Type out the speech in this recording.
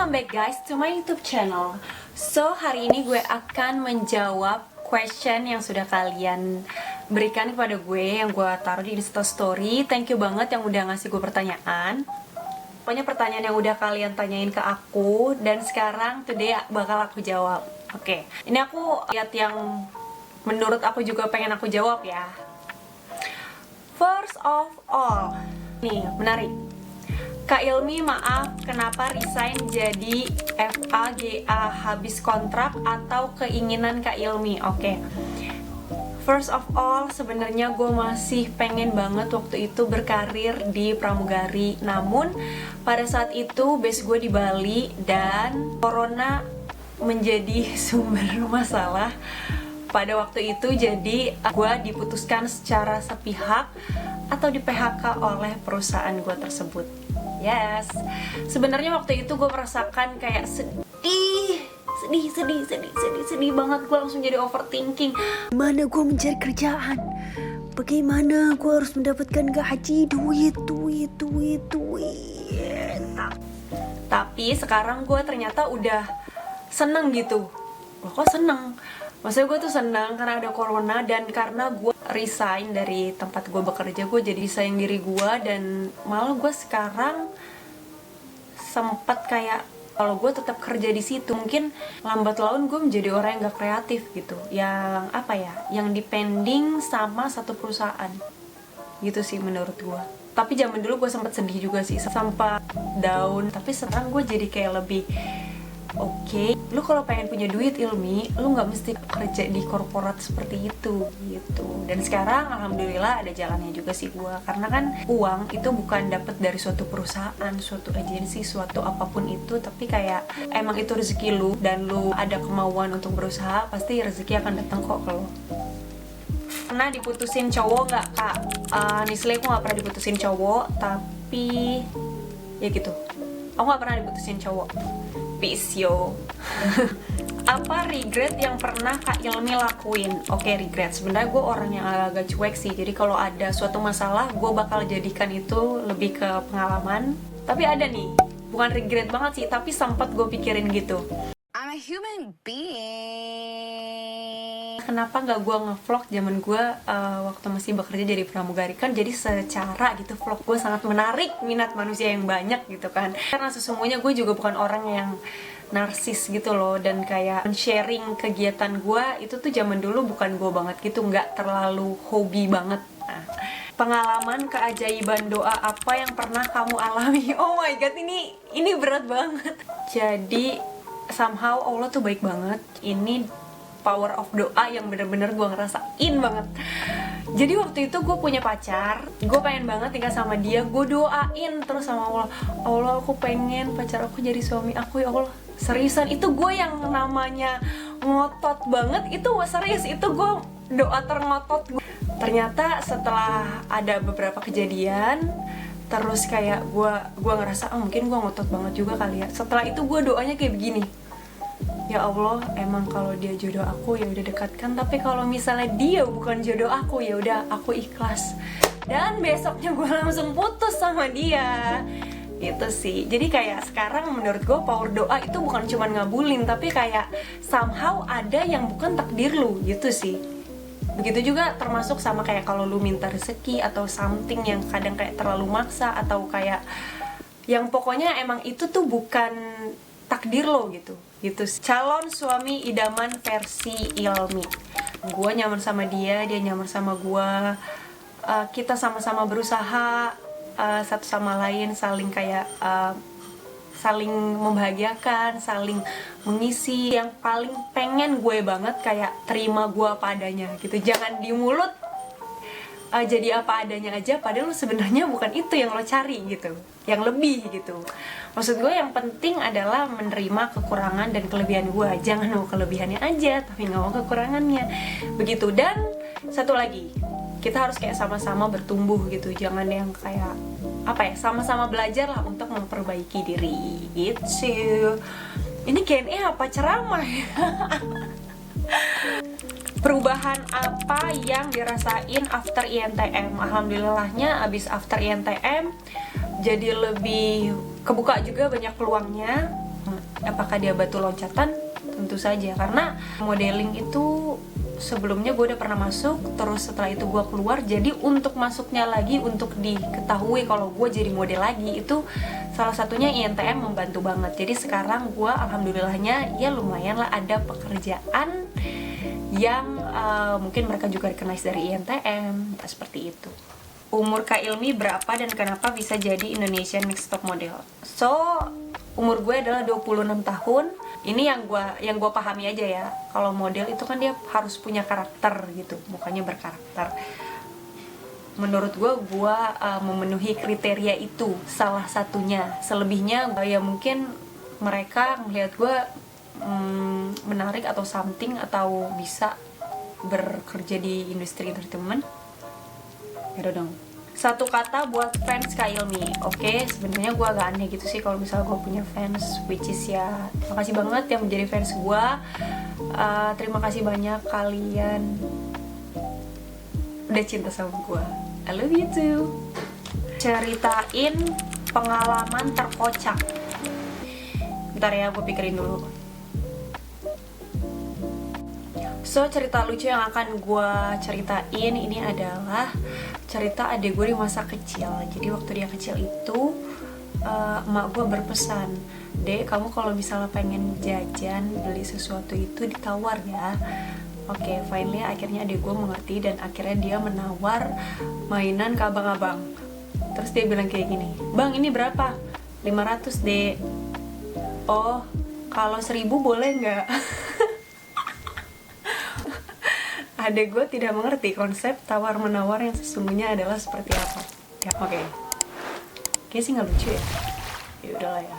Welcome back guys to my YouTube channel. So hari ini gue akan menjawab question yang sudah kalian berikan kepada gue, yang gue taruh di Insta Story. Thank you banget yang udah ngasih gue pertanyaan. Pokoknya pertanyaan yang udah kalian tanyain ke aku, dan sekarang today bakal aku jawab. Oke, ini aku lihat yang menurut aku juga pengen aku jawab ya. First of all, nih menarik. Kak Ilmi, maaf, kenapa resign jadi FAGA, habis kontrak atau keinginan Kak Ilmi? Oke. First of all, sebenarnya gue masih pengen banget waktu itu berkarir di pramugari. Namun pada saat itu base gue di Bali dan corona menjadi sumber masalah pada waktu itu. Jadi gue diputuskan secara sepihak atau di PHK oleh perusahaan gue tersebut. Yes, sebenarnya waktu itu gue merasakan kayak sedih banget. Gue langsung jadi overthinking. Mana gue mencari kerjaan? Bagaimana gue harus mendapatkan gaji, duit. Tapi sekarang gue ternyata udah seneng gitu. Loh, kok seneng? Maksudnya gue tuh senang karena ada corona, dan karena gue resign dari tempat gue bekerja, gue jadi sayang diri gue. Dan malah gue sekarang sempat kayak kalau gue tetap kerja di situ mungkin lambat laun gue menjadi orang yang gak kreatif gitu, yang apa ya, yang depending sama satu perusahaan gitu sih menurut gue. Tapi zaman dulu gue sempat sedih juga sih, sempat down. Tapi sekarang gue jadi kayak lebih oke, lu kalau pengen punya duit Ilmi, lu nggak mesti kerja di korporat seperti itu gitu. Dan sekarang alhamdulillah ada jalannya juga sih gua, karena kan uang itu bukan dapet dari suatu perusahaan, suatu agensi, suatu apapun itu, tapi kayak emang itu rezeki lu dan lu ada kemauan untuk berusaha, pasti rezeki akan datang kok ke lu. Pernah diputusin cowok nggak kak? Nisle aku nggak pernah diputusin cowok, tapi ya gitu, aku nggak pernah diputusin cowok. Peace yo. Apa regret yang pernah Kak Ilmi lakuin? Oke, regret. Sebenarnya gue orang yang agak cuek sih. Jadi kalau ada suatu masalah, gue bakal jadikan itu lebih ke pengalaman. Tapi ada nih, bukan regret banget sih, tapi sempat gue pikirin gitu. I'm a human being. Kenapa nggak gue ngevlog zaman gue waktu masih bekerja jadi pramugari? Kan jadi secara gitu vlog gue sangat menarik minat manusia yang banyak gitu kan. Karena sesungguhnya gue juga bukan orang yang narsis gitu loh, dan kayak sharing kegiatan gue itu tuh zaman dulu bukan gue banget gitu, nggak terlalu hobi banget. Nah, pengalaman keajaiban doa apa yang pernah kamu alami? Oh my god, ini berat banget. Jadi somehow Allah tuh baik banget. Ini power of doa yang bener-bener gue ngerasain banget. Jadi waktu itu gue punya pacar, gue pengen banget tinggal sama dia. Gue doain terus sama Allah, Allah aku pengen pacar aku jadi suami aku ya Allah. Seriusan, itu gue yang namanya ngotot banget. Itu serius, itu gue doa terngotot gue. Ternyata setelah ada beberapa kejadian, terus kayak gue ngerasa mungkin gue ngotot banget juga kali ya. Setelah itu gue doanya kayak begini, ya Allah, emang kalau dia jodoh aku ya udah dekatkan, tapi kalau misalnya dia bukan jodoh aku ya udah aku ikhlas. Dan besoknya gue langsung putus sama dia. Itu sih. Jadi kayak sekarang menurut gue power doa itu bukan cuma ngabulin, tapi kayak somehow ada yang bukan takdir lu gitu sih. Begitu juga termasuk sama kayak kalau lu minta rezeki atau something yang kadang kayak terlalu maksa, atau kayak yang pokoknya emang itu tuh bukan takdir lo gitu. Calon suami idaman versi Ilmi. Gue nyaman sama dia nyaman sama gue. Kita sama-sama berusaha satu sama lain, saling kayak saling membahagiakan, saling mengisi. Yang paling pengen gue banget kayak terima gue apa adanya gitu. Jangan di mulut jadi apa adanya aja, padahal sebenarnya bukan itu yang lo cari gitu, yang lebih gitu. Maksud gue yang penting adalah menerima kekurangan dan kelebihan gue. Jangan mau kelebihannya aja tapi nggak mau kekurangannya begitu. Dan satu lagi, kita harus kayak sama-sama bertumbuh gitu. Jangan yang kayak apa ya, sama-sama belajar lah untuk memperbaiki diri gitu. Ini Q&A apa ceramah ya? Perubahan apa yang dirasain after INTM? Alhamdulillahnya abis after INTM jadi lebih kebuka juga banyak peluangnya. Apakah dia batu loncatan? Tentu saja, karena modeling itu sebelumnya gue udah pernah masuk, terus setelah itu gue keluar. Jadi untuk masuknya lagi, untuk diketahui kalau gue jadi model lagi, itu salah satunya INTM membantu banget. Jadi sekarang gue alhamdulillahnya ya lumayan lah ada pekerjaan yang mungkin mereka juga recognize dari INTM, seperti itu. Umur Kak Ilmi berapa dan kenapa bisa jadi Indonesian Next Top Model? So, umur gue adalah 26 tahun. Ini yang gue pahami aja ya. Kalau model itu kan dia harus punya karakter gitu, mukanya berkarakter. Menurut gue memenuhi kriteria itu salah satunya. Selebihnya ya mungkin mereka melihat gue menarik atau something, atau bisa bekerja di industri entertainment. Ya dong. Satu kata buat fans Kak Ilmi. Oke, sebenarnya gue agak aneh gitu sih kalau misalnya gue punya fans, which is ya makasih banget yang menjadi fans gue. Terima kasih banyak kalian udah cinta sama gue. I love you too. Ceritain pengalaman terkocak. Bentar ya, gue pikirin dulu. So, cerita lucu yang akan gue ceritain ini adalah cerita adik gue di masa kecil. Jadi waktu dia kecil itu emak gue berpesan, "Dek, kamu kalau misalnya pengen jajan, beli sesuatu itu ditawar ya." Oke, finally akhirnya adik gue mengerti dan akhirnya dia menawar mainan ke abang-abang. Terus dia bilang kayak gini, "Bang, ini berapa?" 500 dek. "Oh, kalau 1000 boleh nggak?" Adek gue tidak mengerti konsep tawar-menawar yang sesungguhnya adalah seperti apa. Ya, oke. Kayaknya sih nggak lucu ya. Ya udahlah ya.